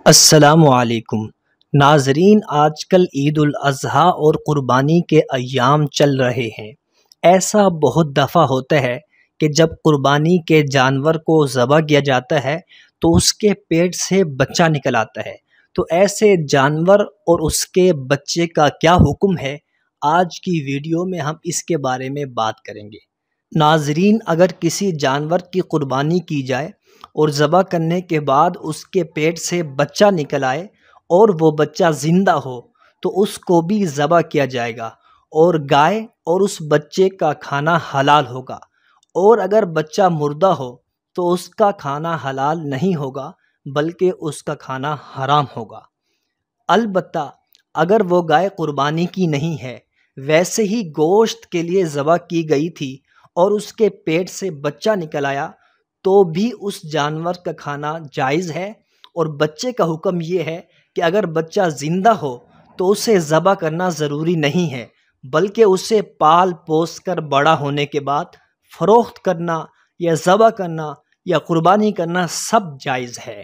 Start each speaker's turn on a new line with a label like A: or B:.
A: السلام علیکم ناظرین، آج کل عید الاضحیٰ اور قربانی کے ایام چل رہے ہیں۔ ایسا بہت دفعہ ہوتا ہے کہ جب قربانی کے جانور کو ذبح کیا جاتا ہے تو اس کے پیٹ سے بچہ نکل آتا ہے۔ تو ایسے جانور اور اس کے بچے کا کیا حکم ہے، آج کی ویڈیو میں ہم اس کے بارے میں بات کریں گے۔ ناظرین، اگر کسی جانور کی قربانی کی جائے اور ذبح کرنے کے بعد اس کے پیٹ سے بچہ نکل آئے اور وہ بچہ زندہ ہو تو اس کو بھی ذبح کیا جائے گا، اور گائے اور اس بچے کا کھانا حلال ہوگا۔ اور اگر بچہ مردہ ہو تو اس کا کھانا حلال نہیں ہوگا بلکہ اس کا کھانا حرام ہوگا۔ البتہ اگر وہ گائے قربانی کی نہیں ہے، ویسے ہی گوشت کے لیے ذبح کی گئی تھی اور اس کے پیٹ سے بچہ نکل آیا تو بھی اس جانور کا کھانا جائز ہے۔ اور بچے کا حکم یہ ہے کہ اگر بچہ زندہ ہو تو اسے ذبح کرنا ضروری نہیں ہے، بلکہ اسے پال پوس کر بڑا ہونے کے بعد فروخت کرنا یا ذبح کرنا یا قربانی کرنا سب جائز ہے۔